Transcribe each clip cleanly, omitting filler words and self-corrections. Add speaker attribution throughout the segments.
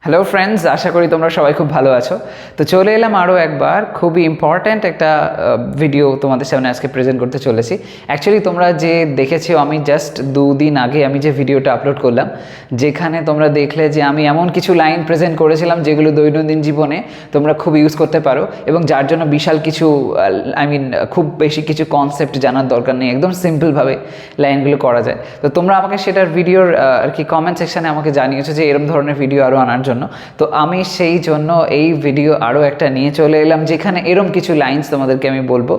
Speaker 1: Hello friends, আশা করি তোমরা সবাই খুব ভালো আছো। তো চলে এলাম আরও একবার খুবই ইম্পর্ট্যান্ট একটা ভিডিও তোমাদের সামনে আজকে প্রেজেন্ট করতে চলেছি। অ্যাকচুয়ালি তোমরা যে দেখেছো, আমি জাস্ট 2 দিন আগে আমি যে ভিডিওটা আপলোড করলাম, যেখানে তোমরা দেখলে যে আমি এমন কিছু লাইন প্রেজেন্ট করেছিলাম যেগুলো দৈনন্দিন জীবনে তোমরা খুব ইউজ করতে পারো এবং যার জন্য বিশাল কিছু খুব বেশি কিছু কনসেপ্ট জানার দরকার নেই, একদম সিম্পলভাবে লাইনগুলো করা যায়। তো তোমরা আমাকে সেটার ভিডিওর আর কি কমেন্ট সেকশানে আমাকে জানিয়েছো যে এরকম ধরনের ভিডিও আরও আনার জন্য। তো আমি সেই জন্য এই ভিডিও আরও একটা নিয়ে চলে এলাম, যেখানে এরম কিছু লাইন্স তোমাদেরকে আমি বলবো,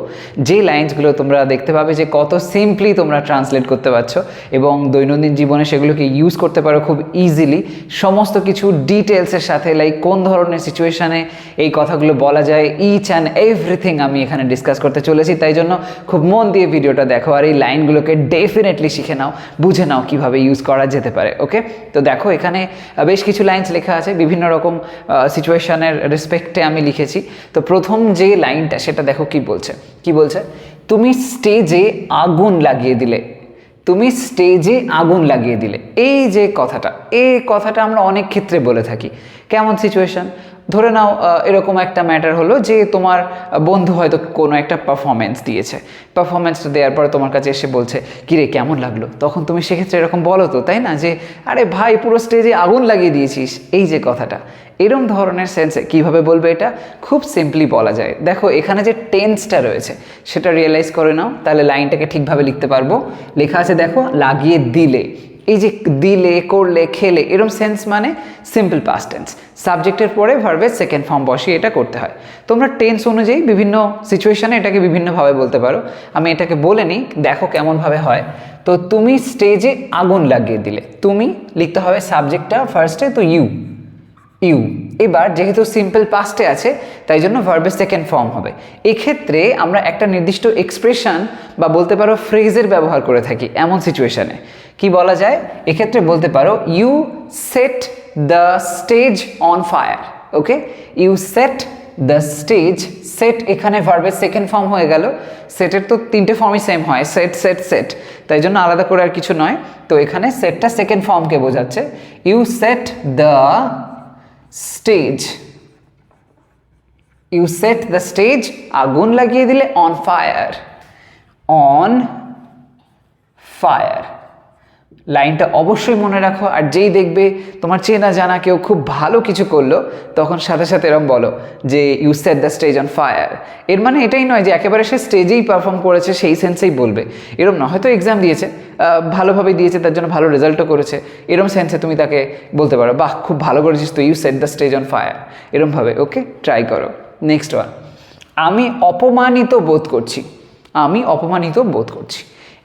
Speaker 1: যে লাইন্সগুলো তোমরা দেখতে পাবে যে কত সিম্পলি তোমরা ট্রান্সলেট করতে পারছো এবং দৈনন্দিন জীবনে সেগুলোকে ইউজ করতে পারো খুব ইজিলি, সমস্ত কিছু ডিটেলসের সাথে। লাইক কোন ধরনের সিচুয়েশানে এই কথাগুলো বলা যায়, ইচ অ্যান্ড এভরিথিং আমি এখানে ডিসকাস করতে চলেছি। তাই জন্য খুব মন দিয়ে ভিডিওটা দেখো আর এই লাইনগুলোকে ডেফিনেটলি শিখে নাও, বুঝে নাও কীভাবে ইউজ করা যেতে পারে। ওকে, তো দেখো এখানে বেশ কিছু লাইন্স লেখা আছে, বিভিন্ন রকম সিচুয়েশনের রেসপেক্টে আমি লিখেছি। তো প্রথম যে লাইনটা সেটা দেখো কি বলছে, তুমি স্টেজে আগুন লাগিয়ে দিলে। তুমি স্টেজে আগুন লাগিয়ে দিলে, এই যে কথাটা, এই কথাটা আমরা অনেক ক্ষেত্রে বলে থাকি। কেমন সিচুয়েশন? ধরে নাও এরকম একটা ম্যাটার হলো যে তোমার বন্ধু হয়তো কোনো একটা পারফরমেন্স দিয়েছে, পারফরমেন্সটা দেওয়ার পরে তোমার কাছে এসে বলছে কিরে কেমন লাগলো, তখন তুমি সেক্ষেত্রে এরকম বলো তো, তাই না, যে আরে ভাই পুরো স্টেজে আগুন লাগিয়ে দিয়েছিস, এই যে কথাটা। এরম ধরনের সেন্সে কীভাবে বলবে এটা? খুব সিম্পলি বলা যায়। দেখো এখানে যে টেন্সটা রয়েছে সেটা রিয়েলাইজ করে নাও, তাহলে লাইনটাকে ঠিকভাবে লিখতে পারবো। লেখা আছে দেখো, লাগিয়ে দিলে। এই যে দিলে, করলে, খেলে, এরম সেন্স মানে সিম্পল পাস্ট টেন্স, সাবজেক্টের পরে ভার্বের সেকেন্ড ফর্ম বসিয়ে এটা করতে হয়। তোমরা টেন্স অনুযায়ী বিভিন্ন সিচুয়েশানে এটাকে বিভিন্নভাবে বলতে পারো। আমি এটাকে বলে নিই, দেখো কেমনভাবে হয়। তো তুমি স্টেজে আগুন লাগিয়ে দিলে, তুমি লিখতে হবে সাবজেক্টটা ফার্স্টে, তো ইউ। এবার যেহেতু সিম্পল পাস্টে আছে তাই জন্য ভার্বের সেকেন্ড ফর্ম হবে। এক্ষেত্রে আমরা একটা নির্দিষ্ট এক্সপ্রেশন বা বলতে পারো ফ্রেজের ব্যবহার করে থাকি এমন সিচুয়েশানে। কি বলা যায়? এক্ষেত্রে বলতে পারো you set the stage on fire. Okay, you set the stage. Set এখানে ভার্বের সেকেন্ড ফর্ম হয়ে গেল। সেটের তো 3টে ফর্মই সেম হয়, সেট, তাই জন্য আলাদা করে আর কিছু নয়। তো এখানে সেটটা সেকেন্ড ফর্মকে বোঝাচ্ছে। You set the stage, you set the stage, আগুন লাগিয়ে দিলে, অন ফায়ার, অন ফায়ার। লাইনটা অবশ্যই মনে রাখো, আর যেই দেখবে তোমার চেনা জানা কেউ খুব ভালো কিছু করলো, তখন সাথে সাথে এরম বলো যে you set the stage on fire. এর মানে এটাই নয় যে একেবারে সে স্টেজেই পারফর্ম করেছে সেই সেন্সেই বলবে, এরম না। হয়তো এক্সাম দিয়েছে, ভালোভাবে দিয়েছে, তার জন্য ভালো রেজাল্টও করেছে, এরম সেন্সে তুমি তাকে বলতে পারো বাহ খুব ভালো করেছিস তো, you set the stage on fire, এরমভাবে। ওকে, ট্রাই করো। নেক্সট ওয়ান, আমি অপমানিত বোধ করছি। আমি অপমানিত বোধ করছি,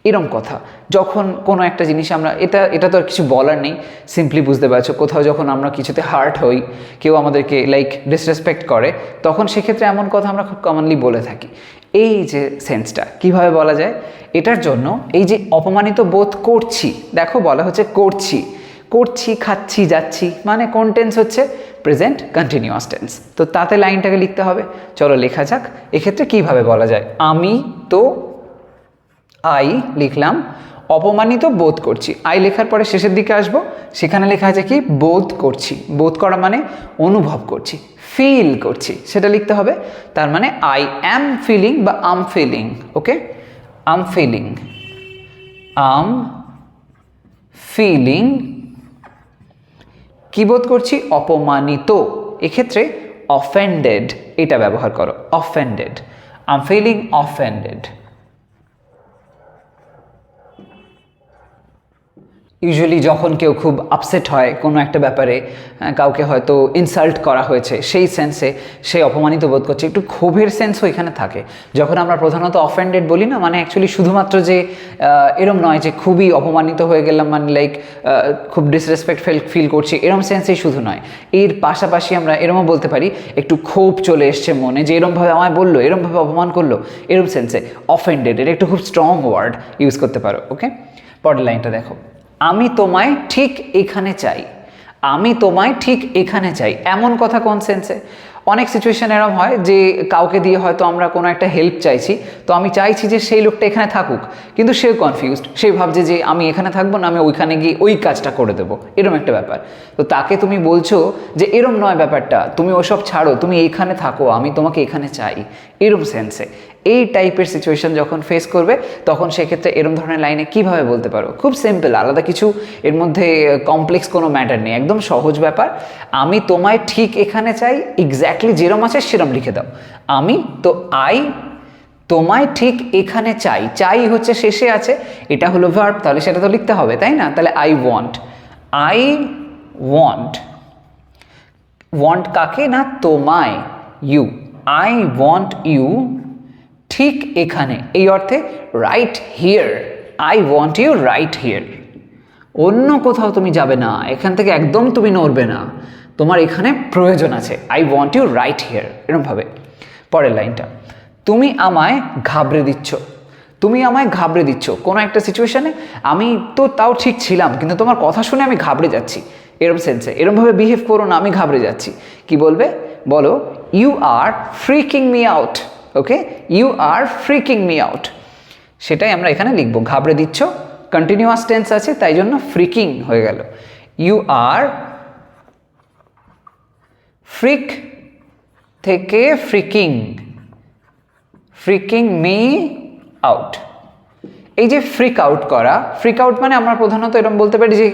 Speaker 1: এরম কথা যখন কোনো একটা জিনিস আমরা, এটা তো আর কিছু বলার নেই, সিম্পলি বুঝতে পারছো। কোথাও যখন আমরা কিছুতে হার্ট হই, কেউ আমাদেরকে লাইক ডিসরেসপেক্ট করে, তখন সেক্ষেত্রে এমন কথা আমরা খুব কমনলি বলে থাকি। এই যে সেন্সটা কীভাবে বলা যায় এটার জন্য, এই যে অপমানিত বোধ করছি, দেখো বলা হচ্ছে করছি, খাচ্ছি, যাচ্ছি, মানে কোন টেন্স হচ্ছে? Present continuous tense. তো তাতে লাইনটাকে লিখতে হবে। চলো লেখা যাক এক্ষেত্রে কীভাবে বলা যায়। আমি তো আই লিখলাম, অপমানিত বোধ করছি। আই লেখার পরে শেষের দিকে আসবো, সেখানে লেখা আছে কি? বোধ করছি। বোধ করা মানে অনুভব করছি, ফিল করছি, সেটা লিখতে হবে। তার মানে আই অ্যাম ফিলিং বা আম ফিলিং। ওকে, আম ফিলিং কি বোধ করছি? অপমানিত। এক্ষেত্রে অফেন্ডেড এটা ব্যবহার করো, অফেন্ডেড। আম ফিলিং অফেন্ডেড। ইউজুয়ালি যখন কেউ খুব আপসেট হয় কোনো একটা ব্যাপারে, কাউকে হয়তো ইনসাল্ট করা হয়েছে, সেই সেন্সে সে অপমানিত বোধ করছে, একটু ক্ষোভের সেন্সও এখানে থাকে। যখন আমরা প্রধানত অফেন্ডেড বলি না, মানে অ্যাকচুয়ালি শুধুমাত্র যে এরম নয় যে খুবই অপমানিত হয়ে গেলাম, মানে লাইক খুব ডিসরেসপেক্ট ফিল করছি, এরম সেন্সেই শুধু নয়। এর পাশাপাশি আমরা এরমও বলতে পারি একটু ক্ষোভ চলে এসছে মনে, যে এরমভাবে আমায় বললো, এরমভাবে অপমান করলো, এরম সেন্সে অফেন্ডেড, এটা একটু খুব স্ট্রং ওয়ার্ড ইউজ করতে পারো। ওকে, পরের লাইনটা দেখো, আমি তোমায় ঠিক এখানে চাই। আমি তোমায় ঠিক এখানে চাই, এমন কথা কোন সেন্সে? অনেক সিচুয়েশন এরকম হয় যে কাউকে দিয়ে হয়তো আমরা কোনো একটা হেল্প চাইছি, তো আমি চাইছি যে সেই লোকটা এখানে থাকুক, কিন্তু সেও কনফিউজড, সে ভাবছে যে আমি এখানে থাকবো না, আমি ওইখানে গিয়ে ওই কাজটা করে দেবো, এরম একটা ব্যাপার। তো তাকে তুমি বলছো যে এরম নয় ব্যাপারটা, তুমি ওসব ছাড়ো, তুমি এখানে থাকো, আমি তোমাকে এখানে চাই, এরম সেন্সে। এই টাইপের সিচুয়েশন যখন ফেস করবে তখন সেক্ষেত্রে এরম ধরনের লাইনে কিভাবে বলতে পারো? খুব সিম্পল, আলাদা কিছু এর মধ্যে কমপ্লেক্স কোনো ম্যাটার নেই, একদম সহজ ব্যাপার। আমি তোমায় ঠিক এখানে চাই, এক্স্যাক্টলি যেরম আছে সেরম লিখে দাও। আমি তো আই তোমায় ঠিক এখানে চাই, চাই হচ্ছে শেষে আছে, এটা হলো ভার্ব, তাহলে সেটা তো লিখতে হবে, তাই না? তাহলে I want, I want, want কাকে না? তোমায়, ইউ, আই ওয়ান্ট ইউ ঠিক এখানে, এই অর্থে right here, I want you right here. অন্য কোথাও তুমি যাবে না, এখান থেকে একদম তুমি নড়বে না, তোমার এখানে প্রয়োজন আছে, I want you right here, এরকমভাবে। পরের লাইনটা, তুমি আমায় ঘাবড়ে দিচ্ছ, তুমি আমায় ঘাবড়ে দিচ্ছ কোনো একটা সিচুয়েশানে, আমি তো তাও ঠিক ছিলাম কিন্তু তোমার কথা শুনে আমি ঘাবড়ে যাচ্ছি, এরম সেন্সে। এরমভাবে বিহেভ করো না, আমি ঘাবড়ে যাচ্ছি। কি বলবে? বলো you are freaking me out. Okay, you are freaking me out, সেটাই আমরা এখানে লিখবো। ঘাবড়ে দিচ্ছ কন্টিনিউয়াস টেন্স আছে, তাই জন্য ফ্রিকিং হয়ে গেল। ইউ আর, ফ্রিক থেকে ফ্রিকিং, ফ্রিকিং মি আউট। এই যে ফ্রিক আউট করা, ফ্রিক আউট মানে আমরা প্রধানত এরকম বলতে পারি যে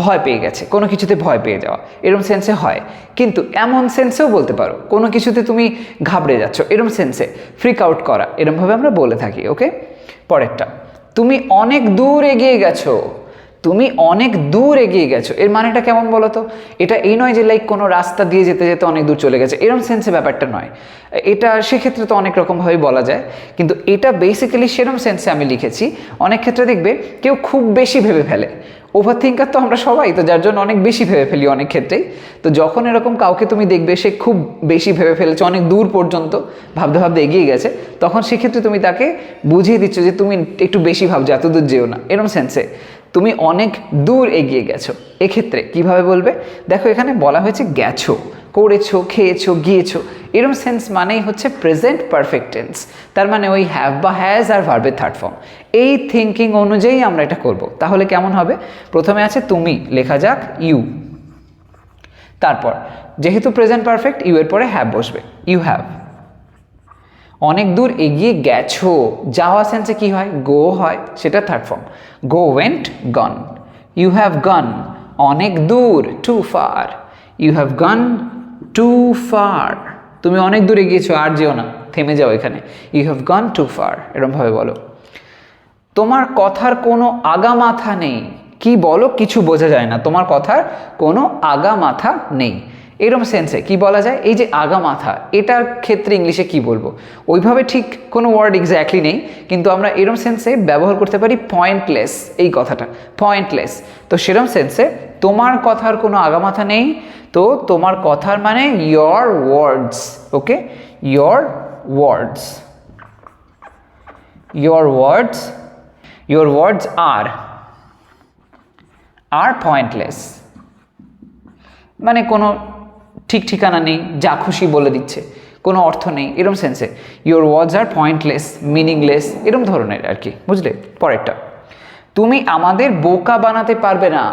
Speaker 1: ভয় পেয়ে গেছে, কোনো কিছুতে ভয় পেয়ে যাওয়া, এরম সেন্সে হয়। কিন্তু এমন সেন্সেও বলতে পারো কোনো কিছুতে তুমি ঘাবড়ে যাচ্ছ, এরম সেন্সে ফ্রিক আউট করা, এরমভাবে আমরা বলে থাকি। ওকে, পরেরটা, তুমি অনেক দূর এগিয়ে গেছো, তুমি অনেক দূর এগিয়ে গেছো, এর মানেটা কেমন বলো তো? এটা এই নয় যে লাইক কোনো রাস্তা দিয়ে যেতে যেতে অনেক দূর চলে গেছে, এরম সেন্সে ব্যাপারটা নয়। এটা সেক্ষেত্রে তো অনেক রকমভাবেই বলা যায়, কিন্তু এটা বেসিক্যালি সেরম সেন্সে আমি লিখেছি। অনেক ক্ষেত্রে দেখবে কেউ খুব বেশি ভেবে ফেলে, ওভার থিঙ্কার তো আমরা সবাই, তো যার জন্য অনেক বেশি ভেবে ফেলি অনেক ক্ষেত্রেই। তো যখন এরকম কাউকে তুমি দেখবে সে খুব বেশি ভেবে ফেলেছে, অনেক দূর পর্যন্ত ভাবতে ভাবতে এগিয়ে গেছে, তখন সেক্ষেত্রে তুমি তাকে বুঝিয়ে দিচ্ছ যে তুমি একটু বেশি ভাবছো, এত দূর যেও না, এরম সেন্সে। তুমি অনেক দূর এগিয়ে গেছো, এক্ষেত্রে কিভাবে বলবে? দেখো এখানে বলা হয়েছে গেছো, করেছো, খেয়েছো, গিয়েছো, এরম সেন্স মানেই হচ্ছে প্রেজেন্ট পারফেক্ট টেন্স, তার মানে ওই হ্যাভ বা হ্যাজ আর ভার্বের থার্ড ফর্ম। এই থিঙ্কিং অনুযায়ী আমরা এটা করব। তাহলে কেমন হবে? প্রথমে আছে তুমি, লেখা যাক ইউ, তারপর যেহেতু প্রেজেন্ট পারফেক্ট ইউ এর পরে হ্যাভ বসবে, ইউ হ্যাভ। অনেক দূর এগিয়ে গেছো, যাওয়া সেন্সে কি হয়? গো হয়, সেটা third form, go, went, gone. You have gone অনেক দূর, too far, you have gone too far, তুমি অনেক দূর এগিয়েছো, আর যেও না, থেমে যাও এখানে, you have gone too far, এরকমভাবে বলো। তোমার কথার কোনো আগা মাথা নেই, কি বলো কিছু বোঝা যায় না, তোমার কথার কোনো আগা মাথা নেই, এরম সেন্সে কি বলা যায়? এই যে আগা মাথা, এটার ক্ষেত্রে ইংলিশে কি বলবো? ওইভাবে ঠিক কোনো ওয়ার্ড এক্স্যাক্টলি নেই, কিন্তু আমরা এরম সেন্সে ব্যবহার করতে পারি পয়েন্টলেস, এই কথাটা পয়েন্টলেস। তো সেরম সেন্সে তোমার কথার কোনো আগা মাথা নেই, তো তোমার কথার মানে your words. Okay, your words, your words, your words R pointless, মানে কোনো ঠিক ঠিকানা নেই, যা খুশি বলে দিচ্ছে, কোনো অর্থ নেই, এরম সেন্সে your words R pointless, meaningless, এরম ধরনের আর কি, বুঝলে? পরেরটা, তুমি আমাদের বোকা বানাতে পারবে না,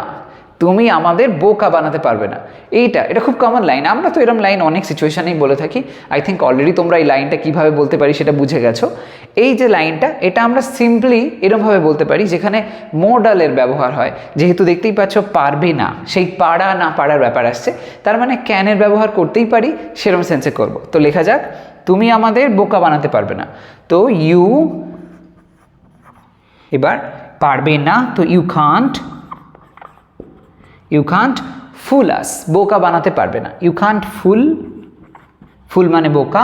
Speaker 1: তুমি আমাদের বোকা বানাতে পারবে না, এটা খুব কমন লাইন, আমরা তো এরম লাইন অনেক সিচুয়েশানেই বলে থাকি। আই থিঙ্ক অলরেডি তোমরা এই লাইনটা কীভাবে বলতে পারি সেটা বুঝে গেছো। এই যে লাইনটা, এটা আমরা সিম্পলি এরমভাবে বলতে পারি যেখানে মোডালের ব্যবহার হয়, যেহেতু দেখতেই পাচ্ছ পারবে না, সেই পারা না পারার ব্যাপার আসছে, তার মানে ক্যানের ব্যবহার করতেই পারি, সেরম সেন্সে করব। তো লেখা যাক তুমি আমাদের বোকা বানাতে পারবে না, তো ইউ, এবার পারবে না, তো ইউ কান্ট, ইউ কান্ট ফুল আস, বোকা বানাতে পারবে না, ইউ কান্ট ফুল, ফুল মানে বোকা,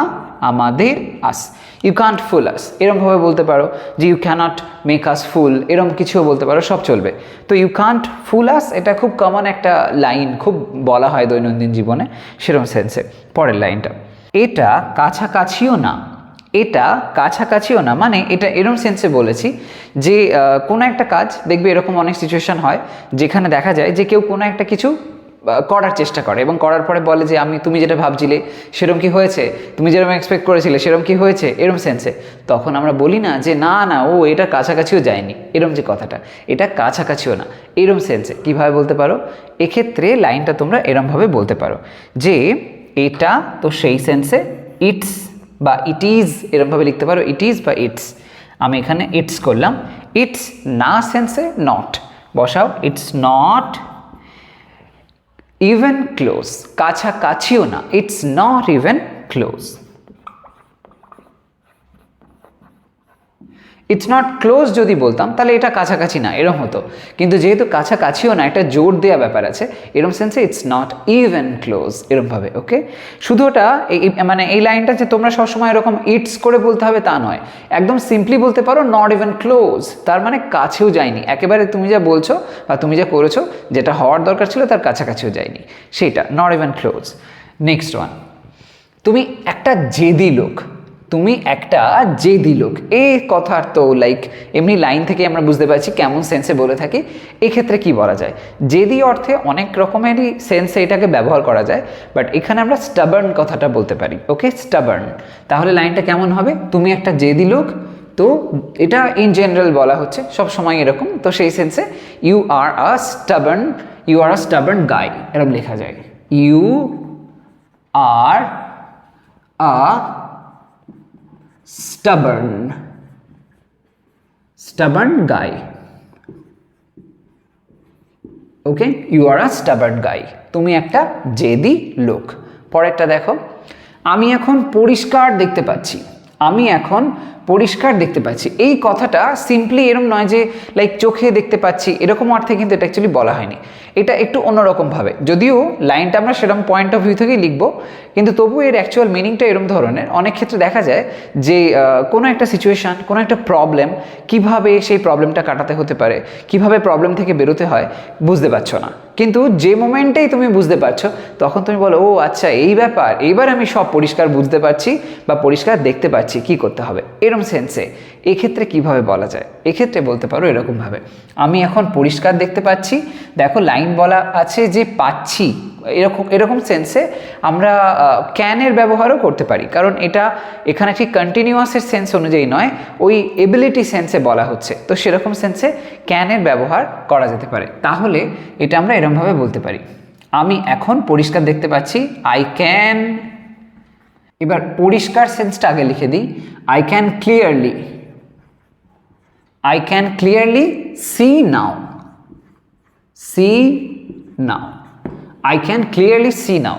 Speaker 1: আমাদের আস, ইউ কান্ট ফুল আস, এরমভাবে বলতে পারো যে ইউ ক্যানট মেক আস ফুল, এরম কিছুও বলতে পারো, সব চলবে। তো ইউ কান্ট ফুল আস, এটা খুব কমন একটা লাইন, খুব বলা হয় দৈনন্দিন জীবনে, সেরম সেন্সে। পরের লাইনটা, এটা কাছাকাছিও না, এটা কাছাকাছিও না, মানে এটা এরম সেন্সে বলেছি যে কোনো একটা কাজ দেখবে এরকম অনেক সিচুয়েশন হয় যেখানে দেখা যায় যে কেউ কোনো একটা কিছু করার চেষ্টা করে এবং করার পরে বলে যে তুমি যেটা ভাবছিলে সেরকম কি হয়েছে, তুমি যেরকম এক্সপেক্ট করেছিলে সেরকম কি হয়েছে, এরম সেন্সে। তখন আমরা বলি না যে না না ও এটা কাছাকাছিও যায়নি, এরম যে কথাটা, এটা কাছাকাছিও না, এরম সেন্সে কীভাবে বলতে পারো? এক্ষেত্রে লাইনটা তোমরা এরমভাবে বলতে পারো যে এটা তো সেই সেন্সে ইটস বা ইট ইজ, এরমভাবে লিখতে পারো ইট ইজ বা ইটস। আমি এখানে ইটস করলাম। ইটস না সেন্সে নট বসাও, ইটস নট ইভেন ক্লোজ, কাছাকাছিও না, it's not even close. It's not close যদি বলতাম তাহলে এটা কাছাকাছি না এরম হতো, কিন্তু যেহেতু কাছাকাছিও না, একটা জোর দেওয়া ব্যাপার আছে, এরম সেন্সে ইটস নট ইভেন ক্লোজ এরমভাবে। ওকে, শুধু ওটা মানে এই লাইনটা যে তোমরা সবসময় এরকম ইটস করে বলতে হবে তা নয়, একদম সিম্পলি বলতে পারো নট ইভেন ক্লোজ, তার মানে কাছেও যায়নি, একেবারে তুমি যা বলছো বা তুমি যা করেছো যেটা হওয়ার দরকার ছিল তার কাছাকাছিও যায়নি, সেটা not even close. Next one, তুমি একটা জেদি লোক, তুমি একটা জেদি লোক, এই কথার তো লাইক এমনি লাইন থেকে আমরা বুঝতে পারছি কেমন সেন্সে বলে থাকি। এক্ষেত্রে কি বলা যায়? জেদি অর্থে অনেক রকমেরই সেন্সে এটাকে ব্যবহার করা যায়, বাট এখানে আমরা স্টাবার্ন কথাটা বলতে পারি। ওকে, স্টাবার্ন। তাহলে লাইনটা কেমন হবে? তুমি একটা জেদি লোক, তো এটা ইন জেনারেল বলা হচ্ছে সব সময় এরকম, তো সেই সেন্সে ইউ আর আ স্টাবার্ন গাই এরকম লেখা যায়। You are a stubborn guy. Okay, you are a stubborn guy, তুমি একটা জেদি লোক। পরেরটা দেখো, আমি এখন পরিষ্কার দেখতে পাচ্ছি, আমি এখন পরিষ্কার দেখতে পাচ্ছি। এই কথাটা সিম্পলি এরকম নয় যে লাইক চোখে দেখতে পাচ্ছি এরকম অর্থে কিন্তু এটা অ্যাকচুয়ালি বলা হয়নি, এটা একটু অন্যরকমভাবে, যদিও লাইনটা আমরা সেরকম পয়েন্ট অফ ভিউ থেকেই লিখবো, কিন্তু তবু এর অ্যাকচুয়াল মিনিংটা এরকম ধরনের। অনেক ক্ষেত্রে দেখা যায় যে কোনো একটা সিচুয়েশান, কোনো একটা প্রবলেম, কিভাবে সেই প্রবলেমটা কাটাতে হতে পারে, কিভাবে প্রবলেম থেকে বেরোতে হয় বুঝতে পারছো না, কিন্তু যে মোমেন্টেই তুমি বুঝতে পারছো তখন তুমি বলো ও আচ্ছা এই ব্যাপার, এইবার আমি সব পরিষ্কার বুঝতে পারছি বা পরিষ্কার দেখতে পাচ্ছি কি করতে হবে, এরকম সেন্সে। এক্ষেত্রে কিভাবে বলা যায়? এক্ষেত্রে বলতে পারো এরকমভাবে, আমি এখন পরিষ্কার দেখতে পাচ্ছি। দেখো লাইন বলা আছে যে পাচ্ছি, এরকম সেন্সে আমরা ক্যানের ব্যবহারও করতে পারি, কারণ এটা এখানে ঠিক কন্টিনিউয়াসের সেন্স অনুযায়ী নয়, ওই এবিলিটি সেন্সে বলা হচ্ছে, তো সেরকম সেন্সে ক্যানের ব্যবহার করা যেতে পারে। তাহলে এটা আমরা এরকমভাবে বলতে পারি, আমি এখন পরিষ্কার দেখতে পাচ্ছি, আই ক্যান। এবার পরিষ্কার সেন্সটা আগে লিখে দিই, I can clearly see now, I can clearly see now,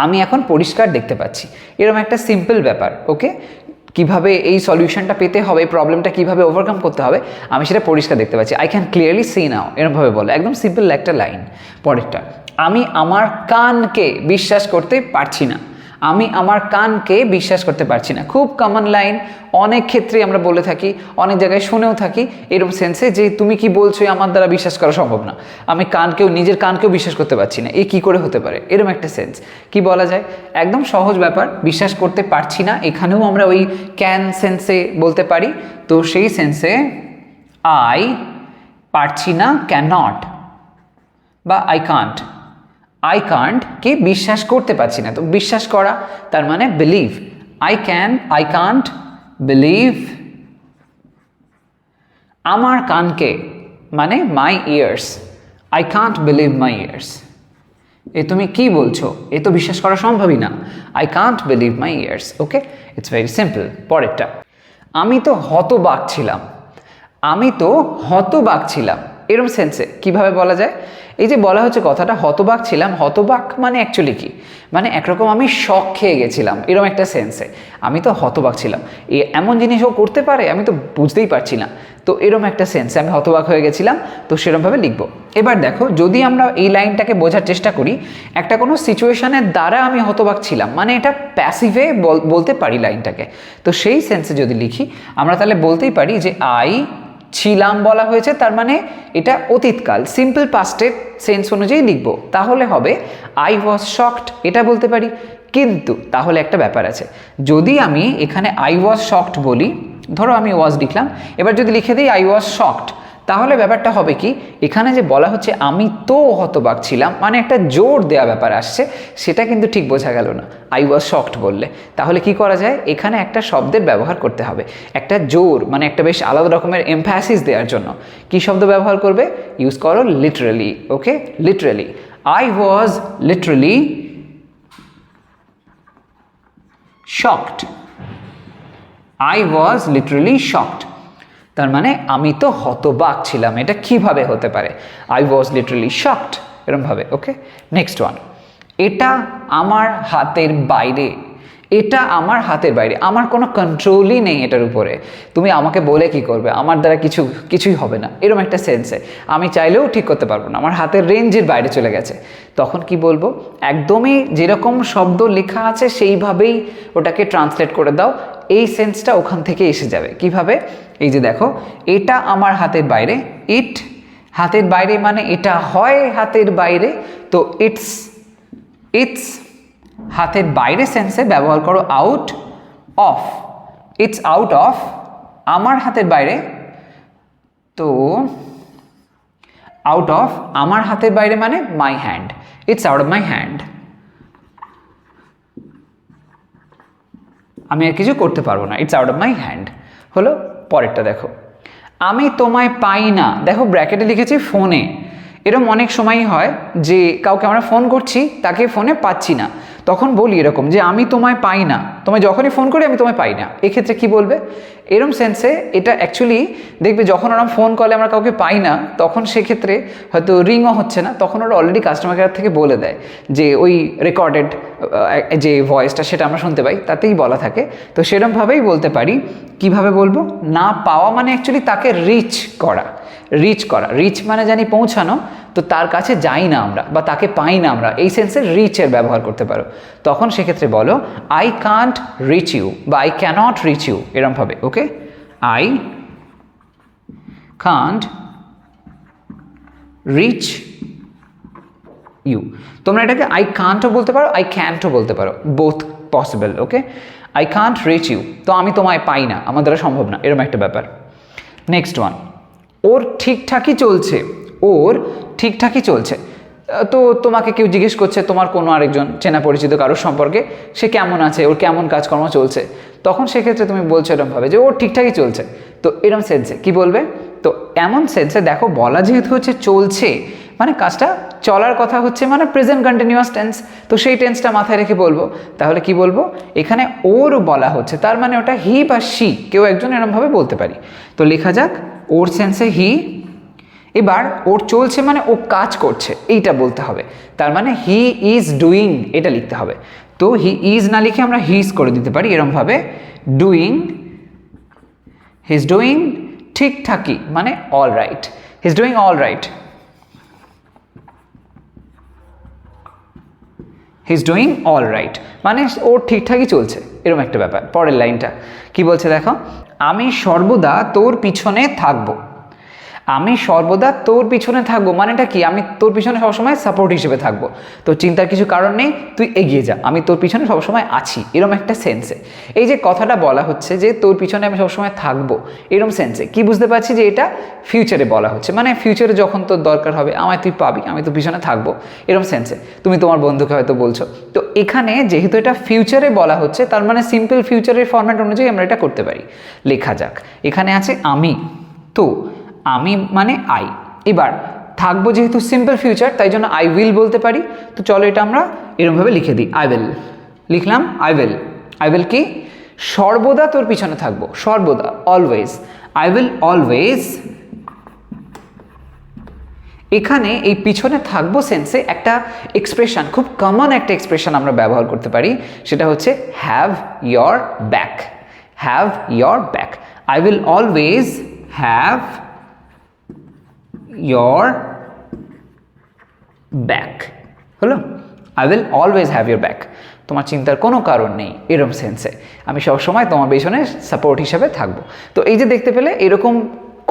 Speaker 1: আমি এখন পরিষ্কার দেখতে পাচ্ছি। এরকম একটা সিম্পল ব্যাপার। ওকে, কিভাবে এই সলিউশনটা পেতে হবে, প্রবলেমটা কিভাবে ওভারকাম করতে হবে, আমি সেটা পরিষ্কার দেখতে পাচ্ছি, আই ক্যান ক্লিয়ারলি সি নাও, এরকমভাবে বলে, একদম সিম্পল একটা লাইন। পরেরটা, আমি আমার কানকে বিশ্বাস করতে পারছি না, আমি আমার কানকে বিশ্বাস করতে পারছি না। খুব কমন লাইন, অনেক ক্ষেত্রে আমরা বলে থাকি, অনেক জায়গায় শুনেও থাকি এরকম সেন্সে যে তুমি কি বলছো আমার দ্বারা বিশ্বাস করা সম্ভব না, আমি নিজের কানকেও বিশ্বাস করতে পারছি না, এই কি করে হতে পারে, এরকম একটা সেন্স। কি বলা যায়? একদম সহজ ব্যাপার, বিশ্বাস করতে পারছি না, এখানেও আমরা ওই ক্যান সেন্সে বলতে পারি। তো সেই সেন্সে আই পারছি না, ক্যান নট, বা আই কান্ট কে বিশ্বাস করতে পারছি না, তো বিশ্বাস করা তার মানে বিলিভ। আই কান্ট বিলিভ আমার কানকে, মানে my ears, I can't believe my ears. এ তুমি কি বলছো, এ তো বিশ্বাস করা সম্ভবই না, I can't believe my ears. Okay, it's very simple. পরেরটা, আমি তো হতবাক ছিলাম, এরকম সেন্সে কিভাবে বলা যায়? এই যে বলা হচ্ছে কথাটা হতবাক ছিলাম, হতবাক মানে অ্যাকচুয়ালি কি, মানে একরকম আমি শক খেয়ে গেছিলাম, এরকম একটা সেন্সে আমি তো হতবাক ছিলাম, এমন জিনিসও করতে পারে আমি তো বুঝতেই পারছি না, তো এরকম একটা সেন্সে আমি হতবাক হয়ে গেছিলাম, তো সেরকমভাবে লিখবো। এবার দেখো, যদি আমরা এই লাইনটাকে বোঝার চেষ্টা করি, একটা কোনো সিচুয়েশনের দ্বারা আমি হতবাক ছিলাম, মানে এটা প্যাসিভে বলতে পারি লাইনটাকে, তো সেই সেন্সে যদি লিখি আমরা তাহলে বলতেই পারি যে আই ছিলাম বলা হয়েছে, তার মানে এটা অতীতকাল, সিম্পল পাস্টের সেন্স অনুযায়ী লিখব, তাহলে হবে আই ওয়াজ শকড, এটা বলতে পারি। কিন্তু তাহলে একটা ব্যাপার আছে, যদি আমি এখানে আই ওয়াজ শকড বলি, ধরো আমি ওয়াজ লিখলাম, এবার যদি লিখে দিই আই ওয়াজ শকড, তাহলে ব্যাপারটা হবে কি, এখানে যে বলা হচ্ছে আমি তো হতবাক ছিলাম, মানে একটা জোর দেওয়া ব্যাপার আসছে, সেটা কিন্তু ঠিক বোঝা গেল না। আই ওয়াজ শকড বললে তাহলে কি করা যায়, এখানে একটা শব্দের ব্যবহার করতে হবে, একটা জোর, মানে একটা বেশ আলাদা রকমের এমফ্যাসিস দেওয়ার জন্য কি শব্দ ব্যবহার করবে, ইউজ করো literally. Okay, literally, I was literally shocked. I was literally shocked, তার মানে আমি তো হতবাক ছিলাম। এটা কিভাবে হতে পারে, আই ওয়াজ লিটারালি শকড এরকমভাবে। ওকে, নেক্সট ওয়ান, এটা আমার হাতের বাইরে। এটা আমার হাতের বাইরে, আমার কোনো কন্ট্রোলই নেই এটার উপরে। তুমি আমাকে বলে কি করবে, আমার দ্বারা কিছুই হবে না, এরকম একটা সেন্সে আমি চাইলেও ঠিক করতে পারবো না, আমার হাতের রেঞ্জের বাইরে চলে গেছে। তখন কি বলবো, একদমই যেরকম শব্দ লেখা আছে সেইভাবেই ওটাকে ট্রান্সলেট করে দাও, এই সেন্সটা ওখান থেকে এসে যাবে। কিভাবে, এই যে দেখো, এটা আমার হাতের বাইরে, ইট হাতের বাইরে মানে এটা হয় হাতের বাইরে, তো ইটস হাতের বাইরে সেন্সে ব্যবহার করো out of. It's out of, আমার হাতের বাইরে, তো আউট অফ আমার হাতের বাইরে মানে my hand, it's out of my hand. আমি আর কিছু করতে পারবো না, it's out of my hand হলো। পরেরটা দেখো, আমি তোমায় পাই না। দেখো ব্র্যাকেটে লিখেছি ফোনে। এরকম অনেক সময়ই হয় যে কাউকে আমরা ফোন করছি, তাকে ফোনে পাচ্ছি না, তখন বলি এরকম যে আমি তোমায় পাই না, তোমায় যখনই ফোন করি আমি তোমায় পাই না। এক্ষেত্রে কি বলবে, এরম সেন্সে এটা অ্যাকচুয়ালি দেখবে যখন ওরা ফোন কলে আমরা কাউকে পাই না, তখন সেক্ষেত্রে হয়তো রিংও হচ্ছে না, তখন ওরা অলরেডি কাস্টমার কেয়ার থেকে বলে দেয় যে ওই রেকর্ডেড যে ভয়েসটা সেটা আমরা শুনতে পাই, তাতেই বলা থাকে। তো সেরকমভাবেই বলতে পারি। কিভাবে বলবো, না পাওয়া মানে অ্যাকচুয়ালি তাকে রিচ করা। রিচ মানে জানি পৌঁছানো, তো তার কাছে যাই না আমরা বা তাকে পাই না আমরা, এই সেন্সে রিচের ব্যবহার করতে পারো। তখন সেক্ষেত্রে বলো আই কান্ট রিচ ইউ বা আই ক্যানট রিচ ইউ এরমভাবে। ওকে, আই কান্ট রিচ ইউ। তোমরা এটাকে আই কান্টও বলতে পারো, আই ক্যান্টও বলতে পারো, both possible. Okay, I can't reach you, তো আমি তোমায় পাই না, আমার দ্বারা সম্ভব না, এরকম একটা ব্যাপার। নেক্সট ওয়ান, ওর ঠিকঠাকই চলছে। ওর ঠিকঠাকই চলছে, তো তোমাকে কেউ জিজ্ঞেস করছে তোমার কোনো আরেকজন চেনা পরিচিত কারোর সম্পর্কে, সে কেমন আছে, ওর কেমন কাজকর্ম চলছে, তখন সেক্ষেত্রে তুমি বলছো এরকমভাবে যে ওর ঠিকঠাকই চলছে। তো এরকম সেন্সে কি বলবে, তো এমন সেন্সে দেখো বলা যেহেতু হচ্ছে চলছে, মানে কাজটা চলার কথা হচ্ছে, মানে প্রেজেন্ট কন্টিনিউয়াস টেন্স, তো সেই টেন্সটা মাথায় রেখে বলবো। তাহলে কি বলবো, এখানে ওর বলা হচ্ছে, তার মানে ওটা হি বা শি, কেউ একজন এরমভাবে বলতে পারি। তো লেখা যাক ওর সেন্সে হি। এবার ওর চলছে মানে ও কাজ করছে, এইটা বলতে হবে, তার মানে হি ইজ ডুইং এটা লিখতে হবে। তো হি ইজ না লিখে আমরা হিজ করে দিতে পারি এরমভাবে, ডুইং, হি ইজ ডুইং ঠিকঠাকই মানে all right, he is doing all right, he is doing all right মানে ওর ঠিকঠাকই চলছে, এরকম একটা ব্যাপার। পরের লাইনটা কি বলছে দেখো, আমি সর্বদা তোর পিছনে থাকবো। আমি সর্বদা তোর পিছনে থাকবো মানেটা কি, আমি তোর পিছনে সবসময় সাপোর্ট হিসেবে থাকবো, তো চিন্তার কিছু কারণ নেই, তুই এগিয়ে যা, আমি তোর পিছনে সবসময় আছি, এরকম একটা সেন্সে। এই যে কথাটা বলা হচ্ছে যে তোর পিছনে আমি সবসময় থাকবো, এরকম সেন্সে কি বুঝতে পারছি যে এটা ফিউচারে বলা হচ্ছে, মানে ফিউচারে যখন তোর দরকার হবে আমায় তুই পাবি, আমি তোর পিছনে থাকবো, এরকম সেন্সে। তুমি তোমার বন্ধুকে হয়তো বলছো, তো এখানে যেহেতু এটা ফিউচারে বলা হচ্ছে, তার মানে সিম্পল ফিউচারের ফরম্যাট অনুযায়ী আমরা এটা করতে পারি। লেখা যাক, এখানে আছে আমি, তো আমি মানে আই, এবার থাকবো যেহেতু সিম্পল ফিউচার, তাই জন্য আই উইল বলতে পারি। তো চলো এটা আমরা এরকমভাবে লিখে দিই, আই উইল লিখলাম, আই উইল। আই উইল কি, সর্বদা তোর পিছনে থাকবো, সর্বদা, অলওয়েজ, আই উইল অলওয়েজ। এখানে এই পিছনে থাকবো সেন্সে একটা এক্সপ্রেশন, খুব কমন একটা এক্সপ্রেশন আমরা ব্যবহার করতে পারি, সেটা হচ্ছে have your back. Have your back, I will always have your back হলো, I will always have your back, তোমার চিন্তার কোনো কারণ নেই, এরকম সেন্সে আমি সবসময় তোমার পেছনে সাপোর্ট হিসেবে থাকবো। তো এই যে দেখতে পেলে এরকম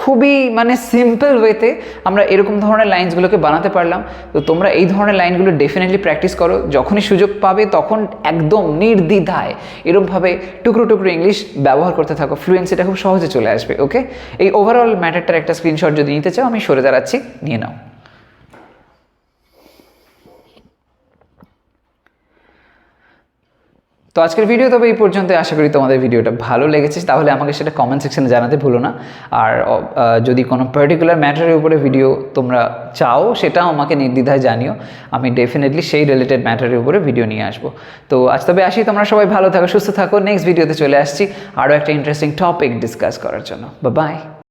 Speaker 1: খুবই মানে সিম্পল ওয়েতে আমরা এরকম ধরনের লাইন্সগুলোকে বানাতে পারলাম। তো তোমরা এই ধরনের লাইনগুলো ডেফিনেটলি প্র্যাকটিস করো, যখনই সুযোগ পাবে তখন একদম নির্দ্বিধায় এরকমভাবে টুকরো টুকরো ইংলিশ ব্যবহার করতে থাকো, ফ্লুয়েন্সিটা খুব সহজে চলে আসবে। ওকে, এই ওভারঅল ম্যাটারটার একটা স্ক্রিনশট যদি নিতে চাও, আমি সরে দাঁড়াচ্ছি, নিয়ে নাও। তো আজকের ভিডিও তবে এই পর্যন্ত। আশা করি তোমাদের ভিডিওটা ভালো লেগেছে, তাহলে আমাকে সেটা কমেন্ট সেকশনে জানাতে ভুলো না। আর যদি কোনো পার্টিকুলার ম্যাটারের উপরে ভিডিও তোমরা চাও, সেটাও আমাকে নির্দ্বিধায় জানিও, আমি ডেফিনেটলি সেই রিলেটেড ম্যাটারের উপরে ভিডিও নিয়ে আসবো। তো আজ তবে আসি, তোমরা সবাই ভালো থাকো, সুস্থ থাকো। নেক্সট ভিডিওতে চলে আসছি আরও একটা ইন্টারেস্টিং টপিক ডিসকাস করার জন্য। বাই।